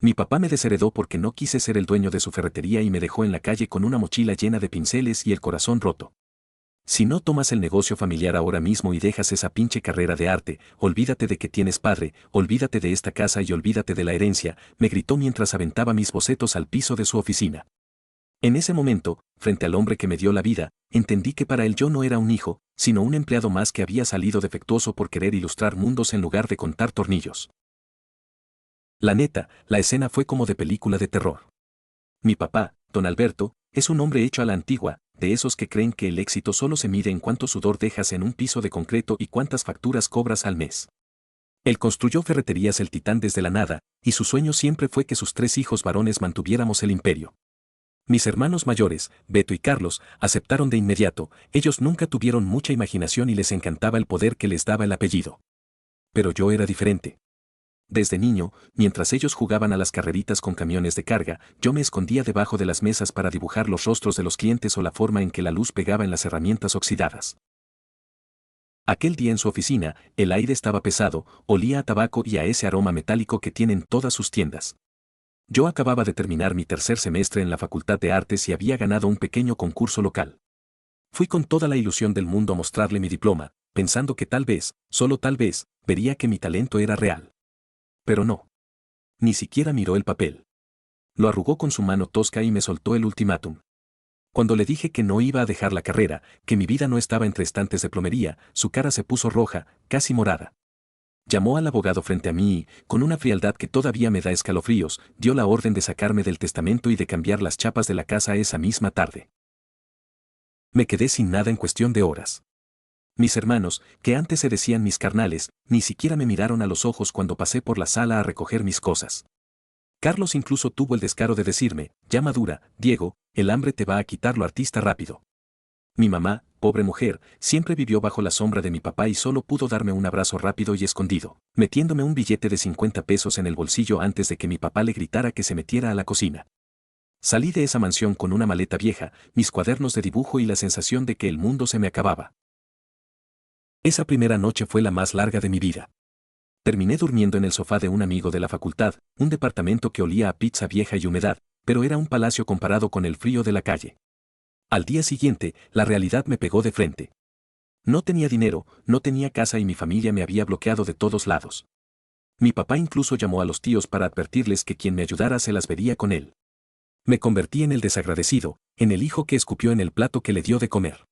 Mi papá me desheredó porque no quise ser el dueño de su ferretería y me dejó en la calle con una mochila llena de pinceles y el corazón roto. Si no tomas el negocio familiar ahora mismo y dejas esa pinche carrera de arte, olvídate de que tienes padre, olvídate de esta casa y olvídate de la herencia, me gritó mientras aventaba mis bocetos al piso de su oficina. En ese momento, frente al hombre que me dio la vida, entendí que para él yo no era un hijo, sino un empleado más que había salido defectuoso por querer ilustrar mundos en lugar de contar tornillos. La neta, la escena fue como de película de terror. Mi papá, don Alberto, es un hombre hecho a la antigua, de esos que creen que el éxito solo se mide en cuánto sudor dejas en un piso de concreto y cuántas facturas cobras al mes. Él construyó ferreterías El Titán desde la nada, y su sueño siempre fue que sus 3 hijos varones mantuviéramos el imperio. Mis hermanos mayores, Beto y Carlos, aceptaron de inmediato, ellos nunca tuvieron mucha imaginación y les encantaba el poder que les daba el apellido. Pero yo era diferente. Desde niño, mientras ellos jugaban a las carreritas con camiones de carga, yo me escondía debajo de las mesas para dibujar los rostros de los clientes o la forma en que la luz pegaba en las herramientas oxidadas. Aquel día en su oficina, el aire estaba pesado, olía a tabaco y a ese aroma metálico que tienen todas sus tiendas. Yo acababa de terminar mi tercer semestre en la Facultad de Artes y había ganado un pequeño concurso local. Fui con toda la ilusión del mundo a mostrarle mi diploma, pensando que tal vez, solo tal vez, vería que mi talento era real. Pero no. Ni siquiera miró el papel. Lo arrugó con su mano tosca y me soltó el ultimátum. Cuando le dije que no iba a dejar la carrera, que mi vida no estaba entre estantes de plomería, su cara se puso roja, casi morada. Llamó al abogado frente a mí y, con una frialdad que todavía me da escalofríos, dio la orden de sacarme del testamento y de cambiar las chapas de la casa esa misma tarde. Me quedé sin nada en cuestión de horas. Mis hermanos, que antes se decían mis carnales, ni siquiera me miraron a los ojos cuando pasé por la sala a recoger mis cosas. Carlos incluso tuvo el descaro de decirme, ya madura, Diego, el hambre te va a quitar lo artista rápido. Mi mamá, pobre mujer, siempre vivió bajo la sombra de mi papá y solo pudo darme un abrazo rápido y escondido, metiéndome un billete de 50 pesos en el bolsillo antes de que mi papá le gritara que se metiera a la cocina. Salí de esa mansión con una maleta vieja, mis cuadernos de dibujo y la sensación de que el mundo se me acababa. Esa primera noche fue la más larga de mi vida. Terminé durmiendo en el sofá de un amigo de la facultad, un departamento que olía a pizza vieja y humedad, pero era un palacio comparado con el frío de la calle. Al día siguiente, la realidad me pegó de frente. No tenía dinero, no tenía casa y mi familia me había bloqueado de todos lados. Mi papá incluso llamó a los tíos para advertirles que quien me ayudara se las vería con él. Me convertí en el desagradecido, en el hijo que escupió en el plato que le dio de comer.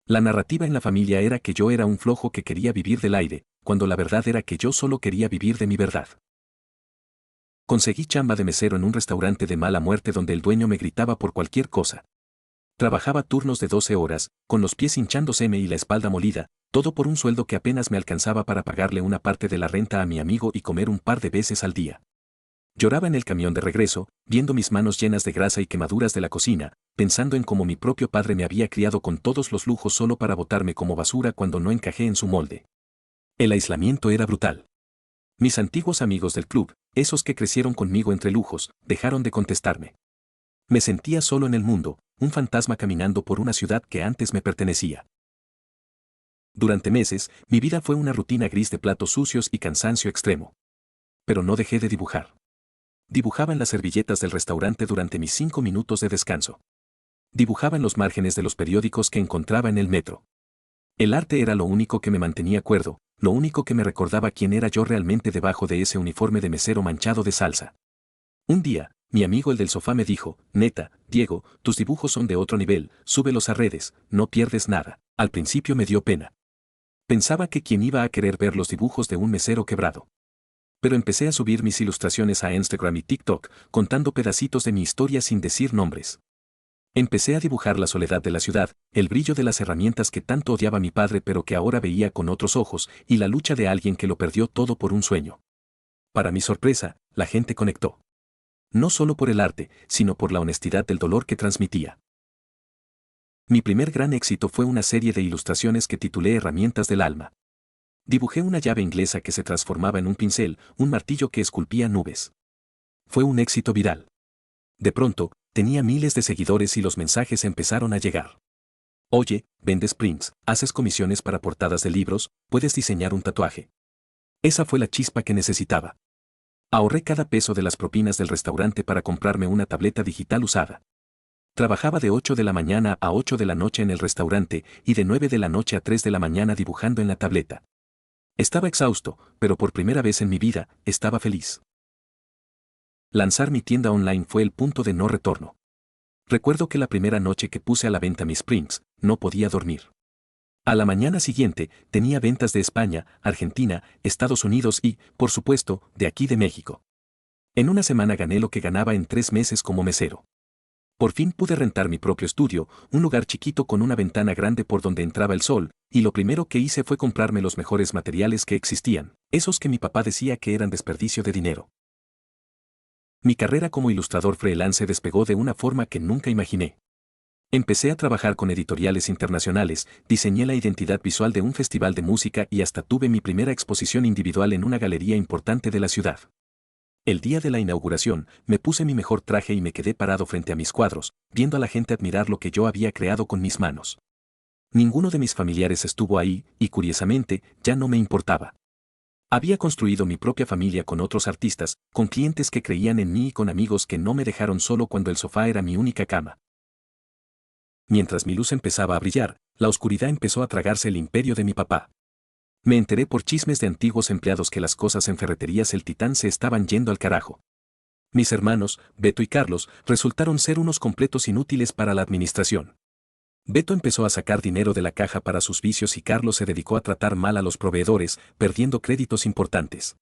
La narrativa en la familia era que yo era un flojo que quería vivir del aire, cuando la verdad era que yo solo quería vivir de mi verdad. Conseguí chamba de mesero en un restaurante de mala muerte donde el dueño me gritaba por cualquier cosa. Trabajaba turnos de 12 horas, con los pies hinchándoseme y la espalda molida, todo por un sueldo que apenas me alcanzaba para pagarle una parte de la renta a mi amigo y comer un par de veces al día. Lloraba en el camión de regreso, viendo mis manos llenas de grasa y quemaduras de la cocina, pensando en cómo mi propio padre me había criado con todos los lujos solo para botarme como basura cuando no encajé en su molde. El aislamiento era brutal. Mis antiguos amigos del club, esos que crecieron conmigo entre lujos, dejaron de contestarme. Me sentía solo en el mundo, un fantasma caminando por una ciudad que antes me pertenecía. Durante meses, mi vida fue una rutina gris de platos sucios y cansancio extremo. Pero no dejé de dibujar. Dibujaba en las servilletas del restaurante durante mis 5 minutos de descanso. Dibujaba en los márgenes de los periódicos que encontraba en el metro. El arte era lo único que me mantenía cuerdo, lo único que me recordaba quién era yo realmente debajo de ese uniforme de mesero manchado de salsa. Un día, mi amigo el del sofá me dijo, neta, Diego, tus dibujos son de otro nivel, súbelos a redes, no pierdes nada. Al principio me dio pena. Pensaba que quién iba a querer ver los dibujos de un mesero quebrado. Pero empecé a subir mis ilustraciones a Instagram y TikTok, contando pedacitos de mi historia sin decir nombres. Empecé a dibujar la soledad de la ciudad, el brillo de las herramientas que tanto odiaba mi padre pero que ahora veía con otros ojos, y la lucha de alguien que lo perdió todo por un sueño. Para mi sorpresa, la gente conectó. No solo por el arte, sino por la honestidad del dolor que transmitía. Mi primer gran éxito fue una serie de ilustraciones que titulé Herramientas del alma. Dibujé una llave inglesa que se transformaba en un pincel, un martillo que esculpía nubes. Fue un éxito viral. De pronto, tenía miles de seguidores y los mensajes empezaron a llegar. Oye, vendes prints, haces comisiones para portadas de libros, puedes diseñar un tatuaje. Esa fue la chispa que necesitaba. Ahorré cada peso de las propinas del restaurante para comprarme una tableta digital usada. Trabajaba de 8 de la mañana a 8 de la noche en el restaurante y de 9 de la noche a 3 de la mañana dibujando en la tableta. Estaba exhausto, pero por primera vez en mi vida, estaba feliz. Lanzar mi tienda online fue el punto de no retorno. Recuerdo que la primera noche que puse a la venta mis prints, no podía dormir. A la mañana siguiente, tenía ventas de España, Argentina, Estados Unidos y, por supuesto, de aquí de México. En una semana gané lo que ganaba en 3 meses como mesero. Por fin pude rentar mi propio estudio, un lugar chiquito con una ventana grande por donde entraba el sol, y lo primero que hice fue comprarme los mejores materiales que existían, esos que mi papá decía que eran desperdicio de dinero. Mi carrera como ilustrador freelance despegó de una forma que nunca imaginé. Empecé a trabajar con editoriales internacionales, diseñé la identidad visual de un festival de música y hasta tuve mi primera exposición individual en una galería importante de la ciudad. El día de la inauguración, me puse mi mejor traje y me quedé parado frente a mis cuadros, viendo a la gente admirar lo que yo había creado con mis manos. Ninguno de mis familiares estuvo ahí, y curiosamente, ya no me importaba. Había construido mi propia familia con otros artistas, con clientes que creían en mí y con amigos que no me dejaron solo cuando el sofá era mi única cama. Mientras mi luz empezaba a brillar, la oscuridad empezó a tragarse el imperio de mi papá. Me enteré por chismes de antiguos empleados que las cosas en Ferreterías El Titán se estaban yendo al carajo. Mis hermanos, Beto y Carlos, resultaron ser unos completos inútiles para la administración. Beto empezó a sacar dinero de la caja para sus vicios y Carlos se dedicó a tratar mal a los proveedores, perdiendo créditos importantes.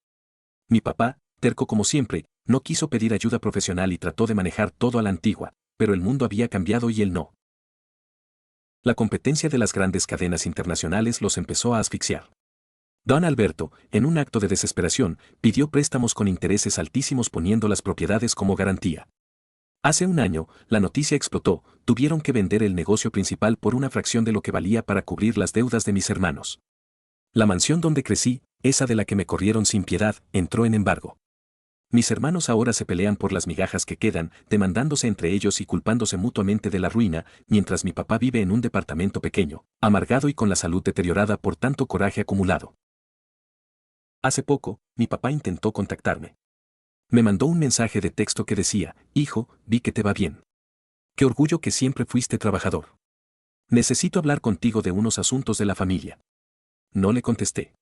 Mi papá, terco como siempre, no quiso pedir ayuda profesional y trató de manejar todo a la antigua, pero el mundo había cambiado y él no. La competencia de las grandes cadenas internacionales los empezó a asfixiar. Don Alberto, en un acto de desesperación, pidió préstamos con intereses altísimos poniendo las propiedades como garantía. Hace un año, la noticia explotó, tuvieron que vender el negocio principal por una fracción de lo que valía para cubrir las deudas de mis hermanos. La mansión donde crecí, esa de la que me corrieron sin piedad, entró en embargo. Mis hermanos ahora se pelean por las migajas que quedan, demandándose entre ellos y culpándose mutuamente de la ruina, mientras mi papá vive en un departamento pequeño, amargado y con la salud deteriorada por tanto coraje acumulado. Hace poco, mi papá intentó contactarme. Me mandó un mensaje de texto que decía, hijo, vi que te va bien. Qué orgullo que siempre fuiste trabajador. Necesito hablar contigo de unos asuntos de la familia. No le contesté.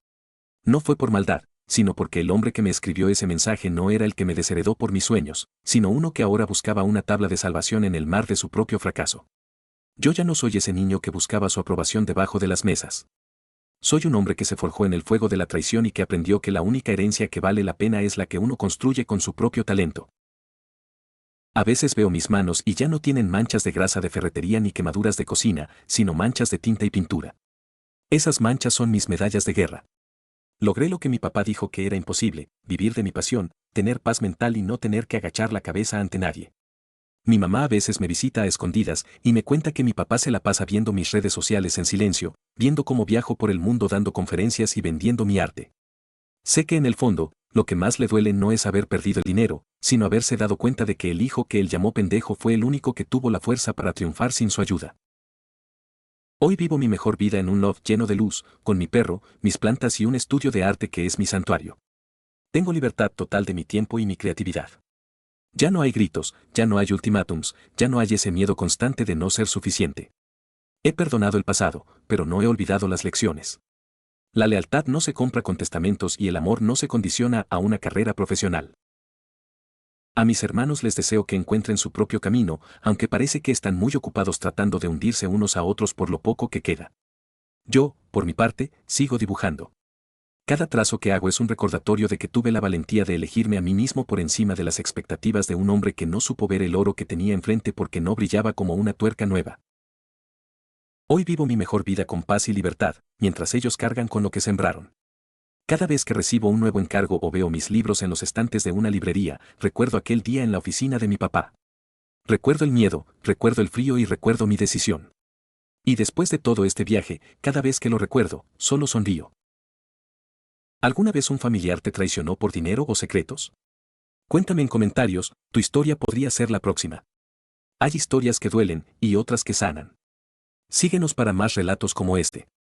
No fue por maldad, sino porque el hombre que me escribió ese mensaje no era el que me desheredó por mis sueños, sino uno que ahora buscaba una tabla de salvación en el mar de su propio fracaso. Yo ya no soy ese niño que buscaba su aprobación debajo de las mesas. Soy un hombre que se forjó en el fuego de la traición y que aprendió que la única herencia que vale la pena es la que uno construye con su propio talento. A veces veo mis manos y ya no tienen manchas de grasa de ferretería ni quemaduras de cocina, sino manchas de tinta y pintura. Esas manchas son mis medallas de guerra. Logré lo que mi papá dijo que era imposible, vivir de mi pasión, tener paz mental y no tener que agachar la cabeza ante nadie. Mi mamá a veces me visita a escondidas y me cuenta que mi papá se la pasa viendo mis redes sociales en silencio, viendo cómo viajo por el mundo dando conferencias y vendiendo mi arte. Sé que en el fondo, lo que más le duele no es haber perdido el dinero, sino haberse dado cuenta de que el hijo que él llamó pendejo fue el único que tuvo la fuerza para triunfar sin su ayuda. Hoy vivo mi mejor vida en un loft lleno de luz, con mi perro, mis plantas y un estudio de arte que es mi santuario. Tengo libertad total de mi tiempo y mi creatividad. Ya no hay gritos, ya no hay ultimátums, ya no hay ese miedo constante de no ser suficiente. He perdonado el pasado, pero no he olvidado las lecciones. La lealtad no se compra con testamentos y el amor no se condiciona a una carrera profesional. A mis hermanos les deseo que encuentren su propio camino, aunque parece que están muy ocupados tratando de hundirse unos a otros por lo poco que queda. Yo, por mi parte, sigo dibujando. Cada trazo que hago es un recordatorio de que tuve la valentía de elegirme a mí mismo por encima de las expectativas de un hombre que no supo ver el oro que tenía enfrente porque no brillaba como una tuerca nueva. Hoy vivo mi mejor vida con paz y libertad, mientras ellos cargan con lo que sembraron. Cada vez que recibo un nuevo encargo o veo mis libros en los estantes de una librería, recuerdo aquel día en la oficina de mi papá. Recuerdo el miedo, recuerdo el frío y recuerdo mi decisión. Y después de todo este viaje, cada vez que lo recuerdo, solo sonrío. ¿Alguna vez un familiar te traicionó por dinero o secretos? Cuéntame en comentarios, tu historia podría ser la próxima. Hay historias que duelen y otras que sanan. Síguenos para más relatos como este.